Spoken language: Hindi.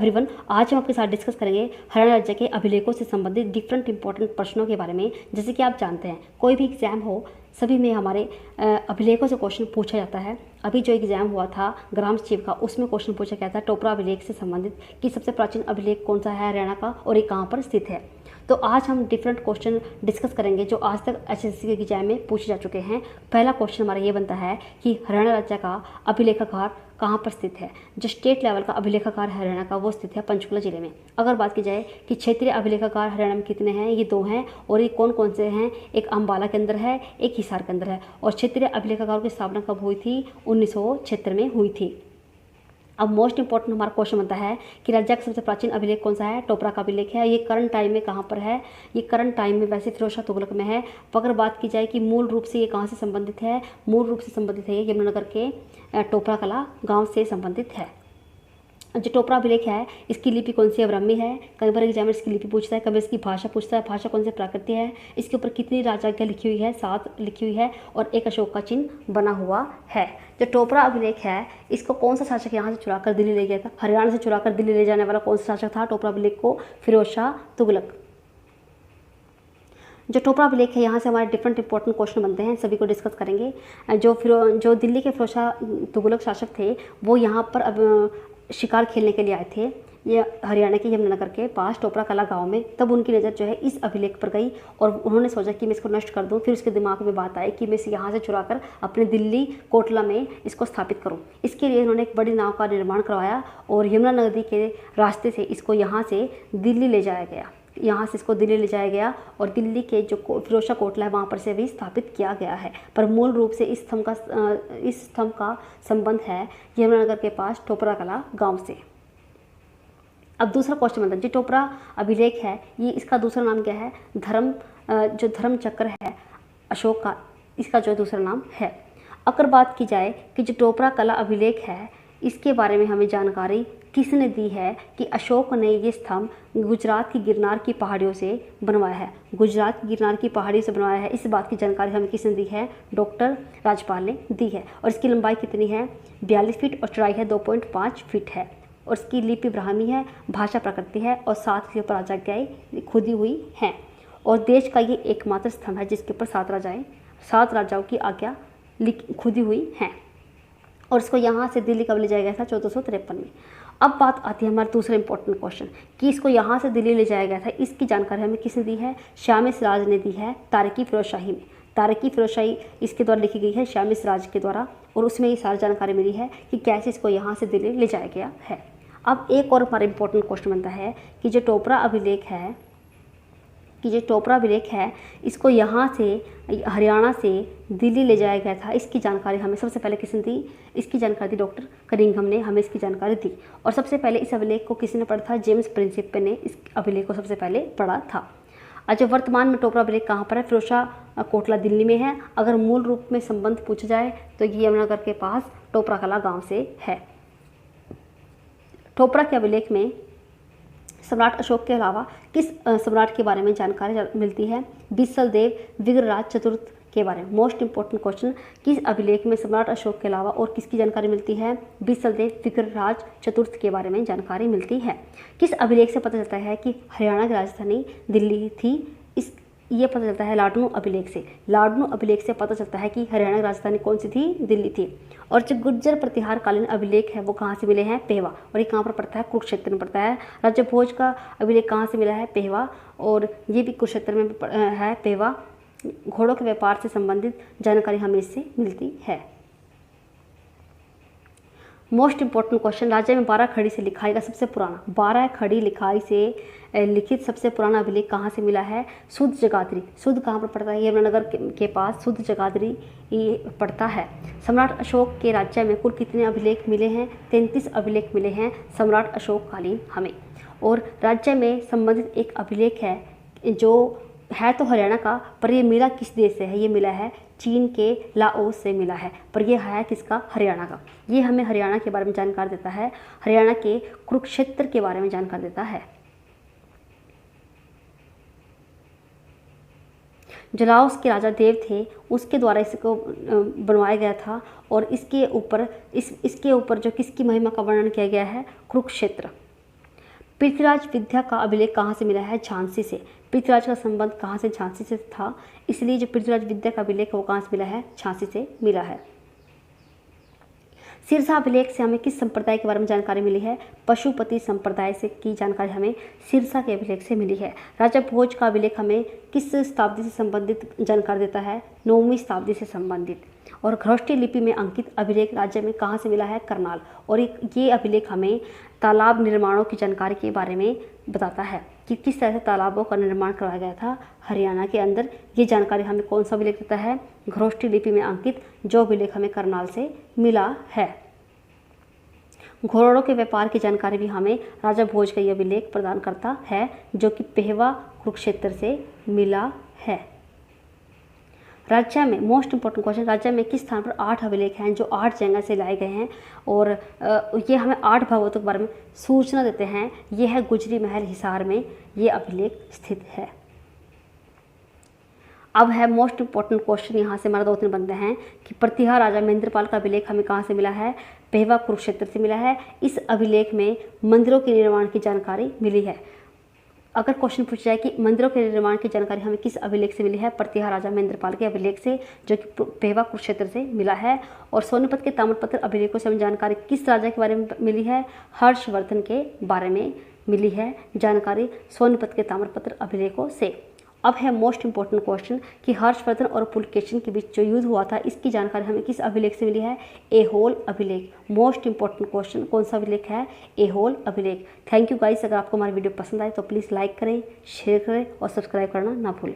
एवरीवन, आज हम आपके साथ डिस्कस करेंगे हरियाणा राज्य के अभिलेखों से संबंधित डिफरेंट इंपॉर्टेंट प्रश्नों के बारे में। जैसे कि आप जानते हैं, कोई भी एग्जाम हो, सभी में हमारे अभिलेखों से क्वेश्चन पूछा जाता है। अभी जो एग्जाम हुआ था ग्राम सचिव का, उसमें क्वेश्चन पूछा गया था टोपरा अभिलेख से संबंधित कि सबसे प्राचीन अभिलेख कौन सा है हरियाणा का और ये कहाँ पर स्थित है। तो आज हम डिफरेंट क्वेश्चन डिस्कस करेंगे जो आज तक एसएससी के एग्जाम में पूछे जा चुके हैं। पहला क्वेश्चन हमारा ये बनता है कि हरियाणा राज्य का अभिलेखागार कहाँ पर स्थित है। जो स्टेट लेवल का अभिलेखागार हरियाणा का वो स्थित है पंचकुला जिले में। अगर बात की जाए कि क्षेत्रीय अभिलेखागार हरियाणा में कितने हैं, ये 2 हैं और ये कौन कौन से हैं। एक अम्बाला के अंदर है, एक हिसार के अंदर है। और क्षेत्रीय अभिलेखागार की स्थापना कब हुई थी? 1976 में हुई थी। अब मोस्ट इंपॉर्टेंट हमारा क्वेश्चन बनता है कि राज्य का सबसे प्राचीन अभिलेख कौन सा है? टोपरा का अभिलेख है। ये करंट टाइम में कहाँ पर है? ये करंट टाइम में वैसे फिरोज शाह तुगलक में है। अगर बात की जाए कि मूल रूप से ये कहाँ से संबंधित है, मूल रूप से संबंधित है ये यमुनानगर के टोपरा कला गाँव से संबंधित है। जो टोपरा अभिलेख है, इसकी लिपि कौन सी है? ब्राह्मी है। कई बार एग्जाम में इसकी लिपि पूछता है, कभी इसकी भाषा पूछता है, भाषा कौन से प्राकृत है। इसके ऊपर कितनी राजाज्ञा लिखी हुई है? 7 लिखी हुई है और एक अशोक का चिन्ह बना हुआ है। जो टोपरा अभिलेख है, इसको कौन सा शासक यहाँ से चुरा कर दिल्ली ले गया था? हरियाणा से चुरा कर दिल्ली ले जाने वाला कौन सा शासक था टोपरा अभिलेख को? फिरोज शाह तुगलक। जो टोपरा अभिलेख है, यहाँ से हमारे डिफरेंट इंपॉर्टेंट क्वेश्चन बनते हैं, सभी को डिस्कस करेंगे। जो दिल्ली के फिरोज शाह तुगलक शासक थे, वो यहाँ पर अब शिकार खेलने के लिए आए थे। ये हरियाणा के यमुनानगर के पास टोपरा कला गांव में। तब उनकी नज़र जो है इस अभिलेख पर गई और उन्होंने सोचा कि मैं इसको नष्ट कर दूं। फिर उसके दिमाग में बात आई कि मैं इसे यहाँ से चुरा कर अपने दिल्ली कोटला में इसको स्थापित करूं। इसके लिए उन्होंने एक बड़ी नाव का निर्माण करवाया और यमुना नदी के रास्ते से इसको यहाँ से दिल्ली ले जाया गया। यहाँ से इसको दिल्ली ले जाया गया और दिल्ली के जो फिरोज शाह कोटला है वहाँ पर से भी स्थापित किया गया है। पर मूल रूप से इस स्तंभ का संबंध है यमुनानगर के पास टोपरा कला गांव से। अब दूसरा क्वेश्चन बनता है, जो टोपरा अभिलेख है, ये इसका दूसरा नाम क्या है? जो धर्म चक्र है अशोक का, इसका जो दूसरा नाम है। अगर बात की जाए कि जो टोपरा कला अभिलेख है, इसके बारे में हमें जानकारी किसने दी है कि अशोक ने ये स्तंभ गुजरात की गिरनार की पहाड़ियों से बनवाया है। गुजरात की गिरनार की पहाड़ियों से बनवाया है, इस बात की जानकारी हमें किसने दी है? डॉक्टर राजपाल ने दी है। और इसकी लंबाई कितनी है? 42 फीट और चौड़ाई है 2.5 फीट है। और इसकी लिपि ब्राह्मी है, भाषा प्राकृत है और 7 के ऊपर राजाज्ञाएं खुदी हुई हैं। और देश का ये एकमात्र स्तंभ है जिसके ऊपर 7 राजाओं की आज्ञा खुदी हुई हैं। और इसको यहाँ से दिल्ली कब ले जाया गया था? 1453 में। अब बात आती है हमारा दूसरा इंपॉर्टेंट क्वेश्चन कि इसको यहाँ से दिल्ली ले जाया गया था, इसकी जानकारी हमें किसने दी है? श्यामी सिराज ने दी है तारीखी फिरोजशाही में। तारीखी फिरोजशाही इसके द्वारा लिखी गई है श्यामी सिराज के द्वारा, और उसमें ये सारी जानकारी मिली है कि कैसे इसको यहाँ से दिल्ली ले जाया गया है। अब एक और हमारा इंपॉर्टेंट क्वेश्चन बनता है कि जो टोपरा अभिलेख है, इसको यहाँ से हरियाणा से दिल्ली ले जाया गया था, इसकी जानकारी हमें सबसे पहले किसने दी? इसकी जानकारी दी डॉक्टर कनिंघम ने हमें इसकी जानकारी दी। और सबसे पहले इस अभिलेख को किसने पढ़ा था? जेम्स प्रिंसिप ने इस अभिलेख को सबसे पहले पढ़ा था। अच्छा, वर्तमान में टोपरा अभिलेख कहाँ पर है? फिरोज शाह कोटला दिल्ली में है। अगर मूल रूप में संबंध पूछा जाए तो ये यमुनानगर के पास टोपरा कला गाँव से है। टोपरा के अभिलेख में सम्राट अशोक के अलावा किस सम्राट के बारे में जानकारी मिलती है? बिसलदेव विग्रहराज चतुर्थ के बारे में। मोस्ट इंपॉर्टेंट क्वेश्चन, किस अभिलेख में सम्राट अशोक के अलावा और किसकी जानकारी मिलती है? बिसलदेव विग्रहराज चतुर्थ के बारे में जानकारी मिलती है। किस अभिलेख से पता चलता है कि हरियाणा की राजधानी दिल्ली थी? ये पता चलता है लाडनू अभिलेख से। लाडनू अभिलेख से पता चलता है कि हरियाणा की राजधानी कौन सी थी? दिल्ली थी। और जो गुर्जर प्रतिहार कालीन अभिलेख है वो कहाँ से मिले हैं? पेहवा। और ये कहाँ पर पड़ता है? कुरुक्षेत्र में पड़ता है। राज्य भोज का अभिलेख कहाँ से मिला है? पेहवा। और ये भी कुरुक्षेत्र में है पेहवा। घोड़ों के व्यापार से संबंधित जानकारी हमें इससे मिलती है। मोस्ट इंपॉर्टेंट क्वेश्चन, राज्य में 12 खड़ी से लिखाई का सबसे पुराना 12 खड़ी लिखाई से लिखित सबसे पुराना अभिलेख कहाँ से मिला है? शुद्ध जगाधरी। शुद्ध कहाँ पर पड़ता है? यमुनानगर के पास शुद्ध जगाधरी पड़ता है। सम्राट अशोक के राज्य में कुल कितने अभिलेख मिले हैं? 33 अभिलेख मिले हैं सम्राट अशोक कालीन हमें। और राज्य में संबंधित एक अभिलेख है जो है तो हरियाणा का, पर ये मिला किस देश से है? ये मिला है चीन के लाओस से मिला है, पर यह है किसका? हरियाणा का। ये हमें हरियाणा के बारे में जानकारी देता है, हरियाणा के कुरुक्षेत्र के बारे में जानकारी देता है। जो लाओस के राजा देव थे उसके द्वारा इसको बनवाया गया था। और इसके ऊपर जो किसकी महिमा का वर्णन किया गया है? कुरुक्षेत्र। पृथ्वीराज विद्या का अभिलेख कहाँ से मिला है? झांसी से। पृथ्वीराज का संबंध कहाँ से? झांसी से था, इसलिए जो पृथ्वीराज विद्या का अभिलेख है वो कहाँ से मिला है? झांसी से मिला है। सिरसा अभिलेख से हमें किस संप्रदाय के बारे में जानकारी मिली है? पशुपति संप्रदाय से की जानकारी हमें सिरसा के अभिलेख से मिली है। राजा भोज का अभिलेख हमें किस शताब्दी से संबंधित जानकारी देता है? 9वीं शताब्दी से संबंधित। और खरोष्टी लिपि में अंकित अभिलेख राज्य में कहाँ से मिला है? करनाल। और ये अभिलेख हमें तालाब निर्माणों की जानकारी के बारे में बताता है कि किस तरह से तालाबों का निर्माण करवाया गया था हरियाणा के अंदर। ये जानकारी हमें कौन सा अभिलेख देता है? खरोष्टी लिपि में अंकित जो अभिलेख हमें करनाल से मिला है। घोड़ों के व्यापार की जानकारी भी हमें राजा भोज का यह अभिलेख प्रदान करता है, जो कि पेहवा कुरुक्षेत्र से मिला है। राज्य में मोस्ट इंपॉर्टेंट क्वेश्चन, राज्य में किस स्थान पर 8 अभिलेख हैं जो 8 जगह से लाए गए हैं और ये हमें 8 भागवतों के बारे में सूचना देते हैं। ये है गुजरी महल हिसार में ये अभिलेख स्थित है। अब है मोस्ट इंपॉर्टेंट क्वेश्चन, यहाँ से हमारा 2-3 बनते हैं कि प्रतिहार राजा महेंद्रपाल का अभिलेख हमें कहाँ से मिला है? पेहवा कुरुक्षेत्र से मिला है। इस अभिलेख में मंदिरों के निर्माण की जानकारी मिली है। अगर क्वेश्चन पूछा जाए कि मंदिरों के निर्माण की जानकारी हमें किस अभिलेख से मिली है? प्रतिहार राजा महेंद्रपाल के अभिलेख से, जो कि पेहवा कुरुक्षेत्र से मिला है। और सोनीपत के ताम्रपत्र अभिलेखों से हमें जानकारी किस राजा के बारे में मिली है? हर्षवर्धन के बारे में मिली है जानकारी सोनीपत के ताम्रपत्र अभिलेखों से। अब है मोस्ट इंपॉर्टेंट क्वेश्चन कि हर्षवर्धन और पुलकेशिन के बीच जो युद्ध हुआ था इसकी जानकारी हमें किस अभिलेख से मिली है? ऐहोल अभिलेख। मोस्ट इंपॉर्टेंट क्वेश्चन कौन सा अभिलेख है? ऐहोल अभिलेख। Thank you guys. अगर आपको हमारी वीडियो पसंद आए तो प्लीज़ लाइक करें, शेयर करें और सब्सक्राइब करना ना भूलें।